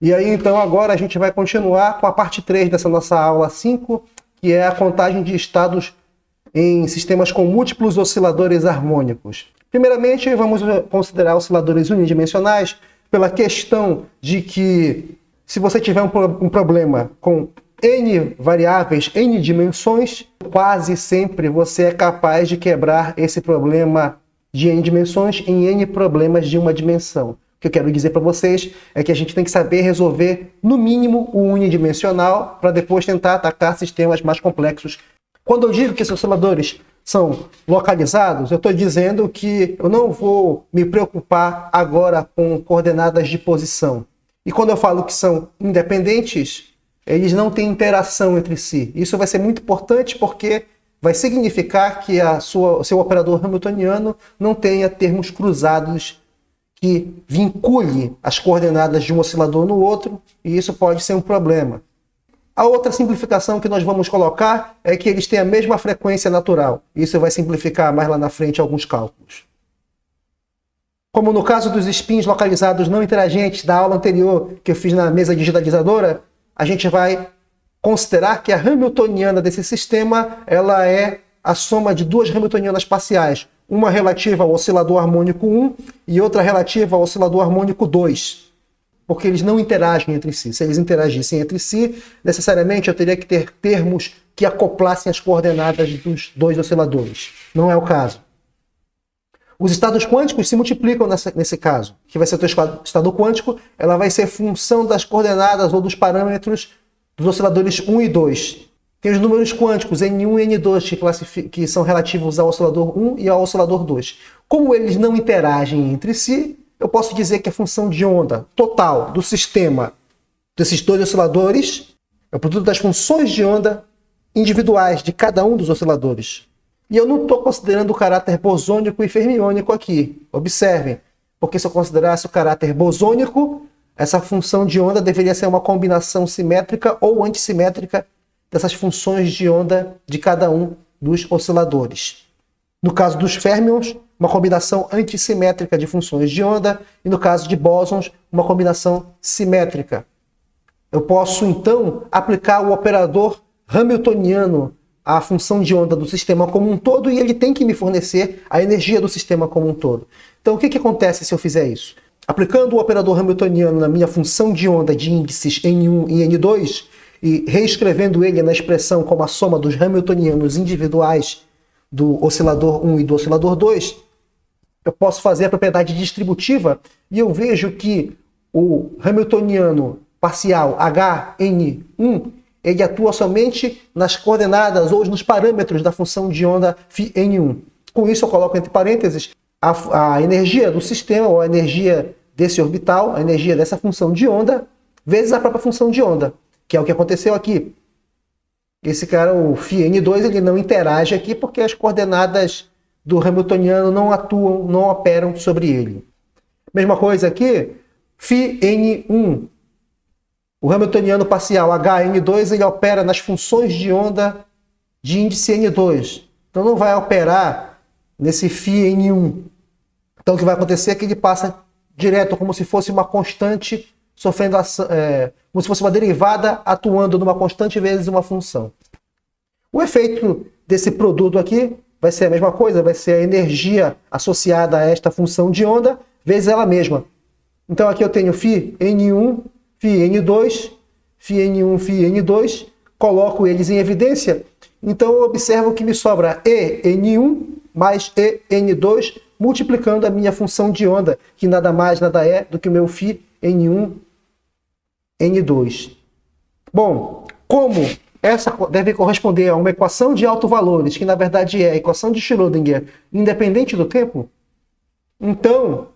E aí, então, agora a gente vai continuar com a parte 3 dessa nossa aula 5, que é a contagem de estados em sistemas com múltiplos osciladores harmônicos. Primeiramente, vamos considerar osciladores unidimensionais pela questão de que se você tiver um problema com N variáveis, N dimensões, quase sempre você é capaz de quebrar esse problema de N dimensões em N problemas de uma dimensão. O que eu quero dizer para vocês é que a gente tem que saber resolver, no mínimo, o unidimensional para depois tentar atacar sistemas mais complexos. Quando eu digo que esses osciladores são localizados, eu estou dizendo que eu não vou me preocupar agora com coordenadas de posição. E quando eu falo que são independentes, eles não têm interação entre si. Isso vai ser muito importante porque vai significar que seu operador hamiltoniano não tenha termos cruzados que vincule as coordenadas de um oscilador no outro, e isso pode ser um problema. A outra simplificação que nós vamos colocar é que eles têm a mesma frequência natural. Isso vai simplificar mais lá na frente alguns cálculos. Como no caso dos spins localizados não interagentes da aula anterior que eu fiz na mesa digitalizadora, a gente vai considerar que a hamiltoniana desse sistema ela é a soma de duas hamiltonianas parciais, uma relativa ao oscilador harmônico 1 e outra relativa ao oscilador harmônico 2. Porque eles não interagem entre si. Se eles interagissem entre si, necessariamente eu teria que ter termos que acoplassem as coordenadas dos dois osciladores. Não é o caso. Os estados quânticos se multiplicam nesse caso, que vai ser o teu estado quântico, ela vai ser função das coordenadas ou dos parâmetros dos osciladores 1 e 2. Tem os números quânticos N1 e N2 que são relativos ao oscilador 1 e ao oscilador 2. Como eles não interagem entre si, eu posso dizer que a função de onda total do sistema desses dois osciladores é o produto das funções de onda individuais de cada um dos osciladores. E eu não estou considerando o caráter bosônico e fermiônico aqui. Observem, porque se eu considerasse o caráter bosônico, essa função de onda deveria ser uma combinação simétrica ou antissimétrica dessas funções de onda de cada um dos osciladores. No caso dos férmions, uma combinação antissimétrica de funções de onda, e no caso de bósons, uma combinação simétrica. Eu posso, então, aplicar o operador hamiltoniano à função de onda do sistema como um todo, e ele tem que me fornecer a energia do sistema como um todo. Então, o que acontece se eu fizer isso? Aplicando o operador hamiltoniano na minha função de onda de índices N1 e N2, e reescrevendo ele na expressão como a soma dos hamiltonianos individuais do oscilador 1 e do oscilador 2, eu posso fazer a propriedade distributiva e eu vejo que o hamiltoniano parcial Hn1 ele atua somente nas coordenadas ou nos parâmetros da função de onda φn1. Com isso eu coloco entre parênteses a energia do sistema, ou a energia desse orbital, a energia dessa função de onda, vezes a própria função de onda, que é o que aconteceu aqui. Esse cara, o φn2, ele não interage aqui porque as coordenadas do hamiltoniano não atuam, não operam sobre ele. Mesma coisa aqui, φn1. O hamiltoniano parcial Hn2 ele opera nas funções de onda de índice N2. Então não vai operar nesse φn1. Então o que vai acontecer é que ele passa direto como se fosse uma constante sofrendo como se fosse uma derivada atuando numa constante vezes uma função. O efeito desse produto aqui vai ser a mesma coisa, vai ser a energia associada a esta função de onda vezes ela mesma. Então aqui eu tenho φn1, φn2, φn1, φn2, coloco eles em evidência, então eu observo que me sobra En1 mais En2, multiplicando a minha função de onda, que nada mais nada é do que o meu φn1, N2. Bom, como essa deve corresponder a uma equação de autovalores, que na verdade é a equação de Schrödinger independente do tempo, então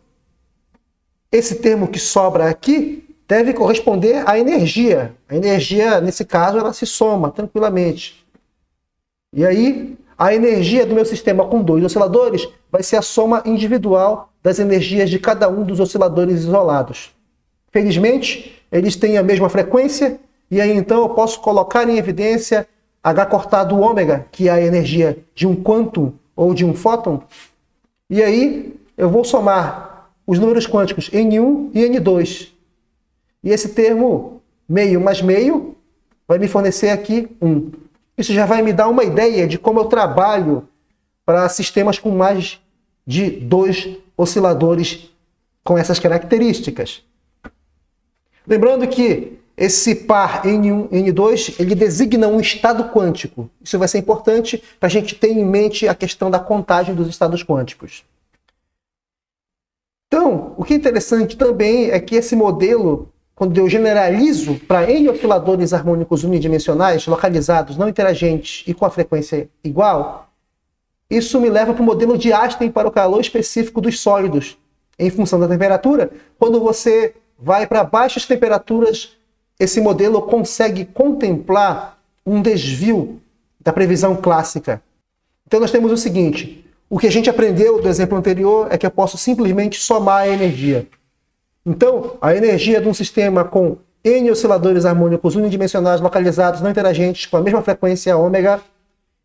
esse termo que sobra aqui deve corresponder à energia. A energia, nesse caso, ela se soma tranquilamente. E aí, a energia do meu sistema com dois osciladores vai ser a soma individual das energias de cada um dos osciladores isolados. Felizmente, eles têm a mesma frequência, e aí então eu posso colocar em evidência H cortado ômega, que é a energia de um quantum ou de um fóton, e aí eu vou somar os números quânticos N1 e N2. E esse termo meio mais meio vai me fornecer aqui 1. Isso já vai me dar uma ideia de como eu trabalho para sistemas com mais de 2 osciladores com essas características. Lembrando que esse par N1, N2, ele designa um estado quântico. Isso vai ser importante para a gente ter em mente a questão da contagem dos estados quânticos. Então, o que é interessante também é que esse modelo, quando eu generalizo para N osciladores harmônicos unidimensionais, localizados, não interagentes e com a frequência igual, isso me leva para o modelo de Einstein para o calor específico dos sólidos, em função da temperatura. Quando você vai para baixas temperaturas, esse modelo consegue contemplar um desvio da previsão clássica. Então nós temos o seguinte: o que a gente aprendeu do exemplo anterior é que eu posso simplesmente somar a energia. Então, a energia de um sistema com N osciladores harmônicos unidimensionais localizados não interagentes com a mesma frequência ômega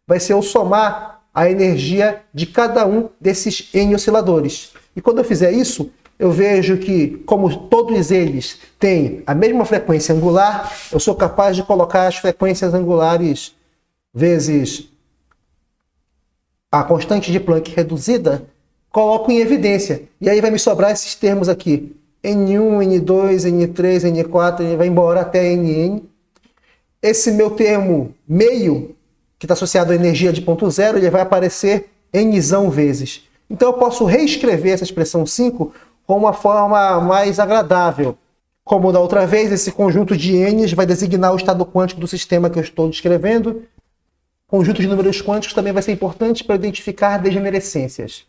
vai ser eu somar a energia de cada um desses N osciladores. E quando eu fizer isso, eu vejo que, como todos eles têm a mesma frequência angular, eu sou capaz de colocar as frequências angulares vezes a constante de Planck reduzida, coloco em evidência. E aí vai me sobrar esses termos aqui. N1, N2, N3, N4, ele vai embora até Nn. Esse meu termo meio, que está associado à energia de ponto zero, ele vai aparecer Nzão vezes. Então eu posso reescrever essa expressão 5 com uma forma mais agradável. Como da outra vez, esse conjunto de N's vai designar o estado quântico do sistema que eu estou descrevendo. Conjunto de números quânticos também vai ser importante para identificar degenerescências.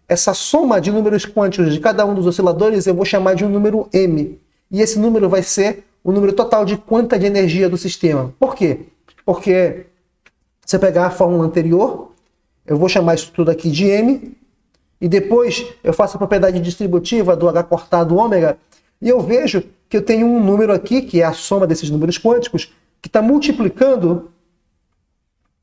Essa soma de números quânticos de cada um dos osciladores eu vou chamar de um número M. E esse número vai ser o número total de quanta de energia do sistema. Por quê? Porque se eu pegar a fórmula anterior, eu vou chamar isso tudo aqui de M, e depois eu faço a propriedade distributiva do H cortado ômega, e eu vejo que eu tenho um número aqui, que é a soma desses números quânticos, que está multiplicando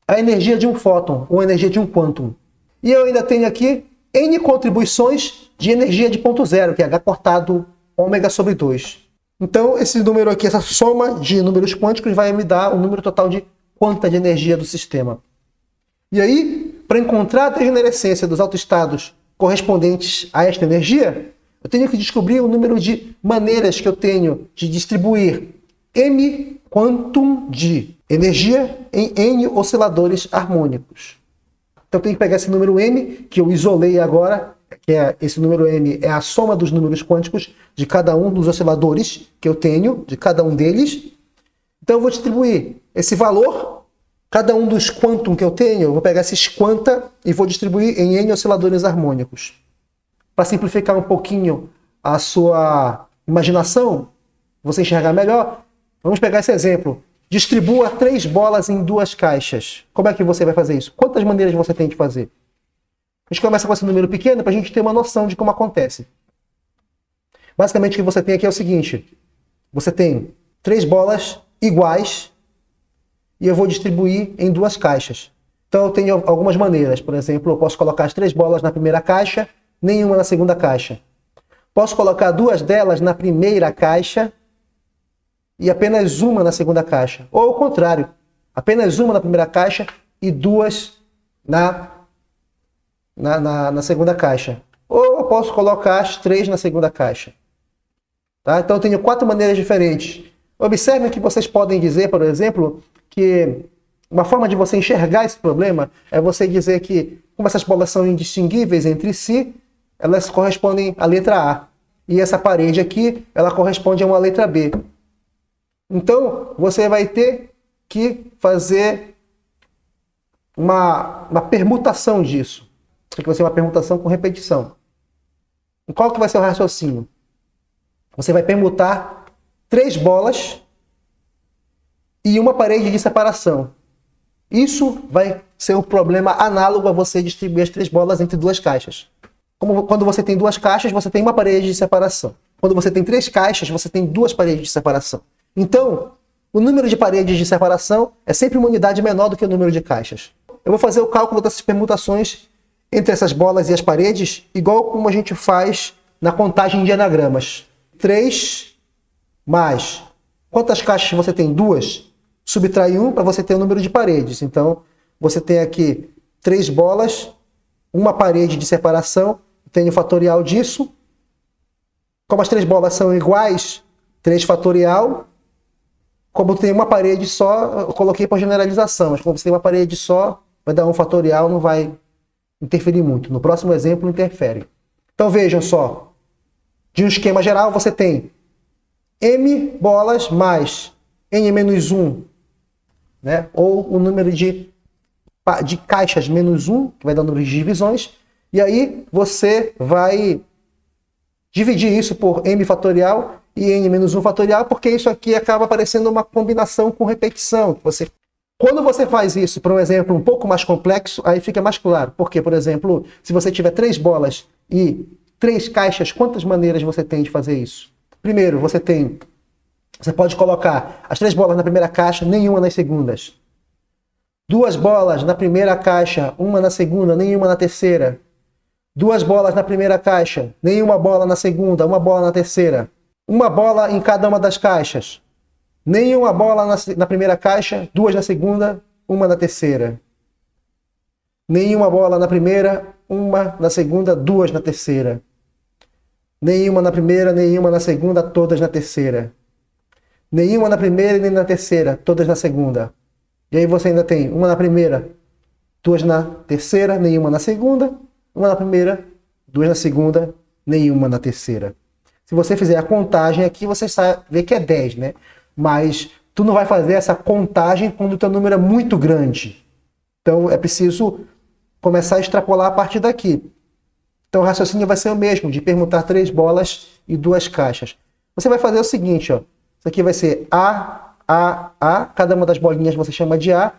a energia de um fóton, ou a energia de um quantum. E eu ainda tenho aqui N contribuições de energia de ponto zero, que é H cortado ômega sobre 2. Então, esse número aqui, essa soma de números quânticos vai me dar o número total de quanta de energia do sistema. E aí, para encontrar a degenerescência dos autoestados correspondentes a esta energia, eu tenho que descobrir o número de maneiras que eu tenho de distribuir M quantum de energia em N osciladores harmônicos. Então eu tenho que pegar esse número M, que eu isolei agora, que é esse número M é a soma dos números quânticos de cada um dos osciladores que eu tenho, de cada um deles. Então eu vou distribuir esse valor, cada um dos quantum que eu tenho, eu vou pegar esses quanta e vou distribuir em N osciladores harmônicos. Para simplificar um pouquinho a sua imaginação, você enxergar melhor, vamos pegar esse exemplo. Distribua 3 bolas em 2 caixas. Como é que você vai fazer isso? Quantas maneiras você tem de fazer? A gente começa com esse número pequeno para a gente ter uma noção de como acontece. Basicamente o que você tem aqui é o seguinte. Você tem 3 bolas iguais e eu vou distribuir em 2 caixas. Então eu tenho algumas maneiras. Por exemplo, eu posso colocar as 3 bolas na primeira caixa, nenhuma na segunda caixa. Posso colocar 2 delas na primeira caixa e apenas uma na segunda caixa. Ou ao contrário, apenas uma na primeira caixa e 2 na segunda caixa. Ou eu posso colocar as 3 na segunda caixa. Tá? Então eu tenho 4 maneiras diferentes. Observem que vocês podem dizer, por exemplo, que uma forma de você enxergar esse problema é você dizer que, como essas bolas são indistinguíveis entre si, elas correspondem à letra A. E essa parede aqui, ela corresponde a uma letra B. Então, você vai ter que fazer uma permutação disso. Isso aqui vai ser uma permutação com repetição. E qual que vai ser o raciocínio? Você vai permutar 3 bolas e uma parede de separação. Isso vai ser um problema análogo a você distribuir as 3 bolas entre 2 caixas. Como quando você tem 2 caixas, você tem uma parede de separação. Quando você tem 3 caixas, você tem 2 paredes de separação. Então, o número de paredes de separação é sempre uma unidade menor do que o número de caixas. Eu vou fazer o cálculo dessas permutações entre essas bolas e as paredes, igual como a gente faz na contagem de anagramas. 3 mais quantas caixas você tem? 2. Subtrai 1 para você ter o número de paredes. Então, você tem aqui 3 bolas, uma parede de separação, tem o fatorial disso. Como as 3 bolas são iguais, 3 fatorial. Como tem uma parede só, eu coloquei por generalização, mas como você tem uma parede só, vai dar 1 fatorial, não vai interferir muito. No próximo exemplo, interfere. Então vejam só, de um esquema geral você tem M bolas mais N menos 1, né? Ou o número de caixas menos 1, que vai dar o número de divisões, e aí você vai dividir isso por M fatorial e N menos 1 fatorial, porque isso aqui acaba parecendo uma combinação com repetição. Quando você faz isso para um exemplo um pouco mais complexo, aí fica mais claro. Porque, por exemplo, se você tiver 3 bolas e 3 caixas, quantas maneiras você tem de fazer isso? Primeiro, você pode colocar as 3 bolas na primeira caixa, nenhuma nas segundas. 2 bolas na primeira caixa, uma na segunda, nenhuma na terceira. 2 bolas na primeira caixa, nenhuma bola na segunda, uma bola na terceira. Uma bola em cada uma das caixas. Nenhuma bola na primeira caixa, 2 na segunda, uma na terceira. Nenhuma bola na primeira, uma na segunda, 2 na terceira. Nenhuma na primeira, nenhuma na segunda, todas na terceira. Nenhuma na primeira e nem na terceira, todas na segunda. E aí você ainda tem uma na primeira, 2 na terceira, nenhuma na segunda, uma na primeira, 2 na segunda, nenhuma na terceira. Se você fizer a contagem aqui, você vê que é 10, né? Mas tu não vai fazer essa contagem quando o teu número é muito grande. Então é preciso começar a extrapolar a partir daqui. Então o raciocínio vai ser o mesmo, de permutar 3 bolas e 2 caixas. Você vai fazer o seguinte, ó. Isso aqui vai ser A. Cada uma das bolinhas você chama de A.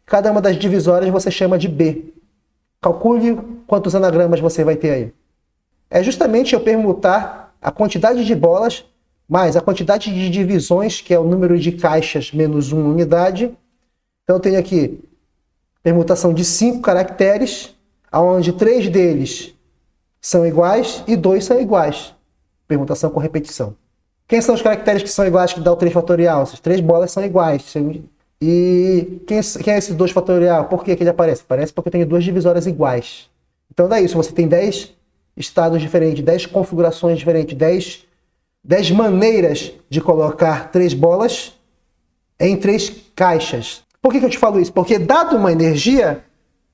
Cada uma das divisórias você chama de B. Calcule quantos anagramas você vai ter aí. É justamente eu permutar a quantidade de bolas mais a quantidade de divisões, que é o número de caixas menos 1 unidade. Então eu tenho aqui permutação de 5 caracteres, onde 3 deles são iguais e 2 são iguais. Permutação com repetição. Quem são os caracteres que são iguais que dá o 3 fatorial? Essas 3 bolas são iguais. E quem é esse 2 fatorial? Por que ele aparece? Aparece porque eu tenho 2 divisórias iguais. Então dá isso, você tem 10 estados diferentes, 10 configurações diferentes, 10 maneiras de colocar 3 bolas em 3 caixas. Por que eu te falo isso? Porque dado uma energia,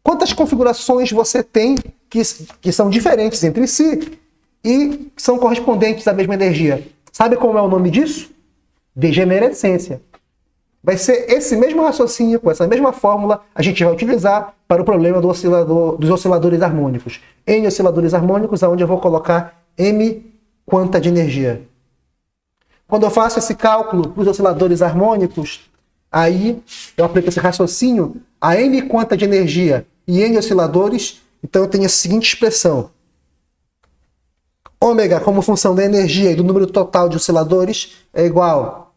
quantas configurações você tem que são diferentes entre si e são correspondentes à mesma energia? Sabe como é o nome disso? Degenerescência. Vai ser esse mesmo raciocínio, com essa mesma fórmula, a gente vai utilizar para o problema dos osciladores harmônicos. N osciladores harmônicos, onde eu vou colocar M quanta de energia. Quando eu faço esse cálculo para os osciladores harmônicos, aí eu aplico esse raciocínio a N quanta de energia e N osciladores, então eu tenho a seguinte expressão. Ômega, como função da energia e do número total de osciladores, é igual.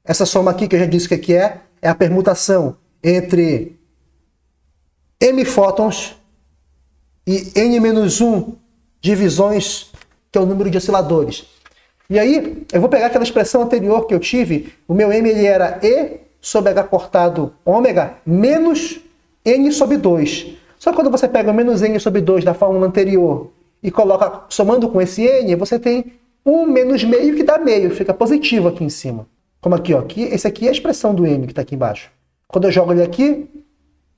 Essa soma aqui, que eu já disse que é a permutação entre M fótons e N-1 divisões, que é o número de osciladores. E aí, eu vou pegar aquela expressão anterior que eu tive, o meu M ele era E sobre H cortado ômega menos N sobre 2. Só que quando você pega o menos N sobre 2 da fórmula anterior e coloca, somando com esse N, você tem 1 menos meio que dá meio, fica positivo aqui em cima. Como aqui, ó. Esse aqui é a expressão do M que está aqui embaixo. Quando eu jogo ele aqui,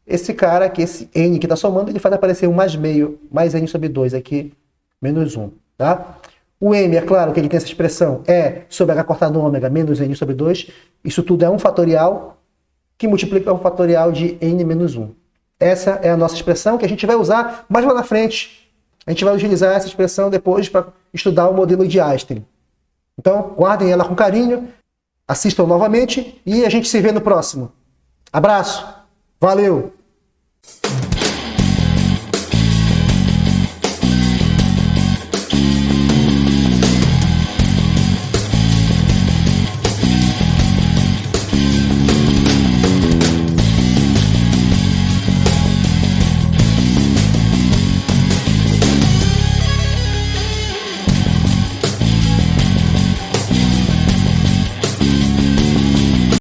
esse cara aqui, esse N que está somando, ele faz aparecer 1 mais meio, mais N sobre 2 aqui, menos 1, tá? O M, é claro que ele tem essa expressão, é sobre H cortado ômega menos N sobre 2. Isso tudo é um fatorial que multiplica o fatorial de N menos 1. Essa é a nossa expressão que a gente vai usar mais lá na frente. A gente vai utilizar essa expressão depois para estudar o modelo de Einstein. Então, guardem ela com carinho, assistam novamente e a gente se vê no próximo. Abraço, valeu!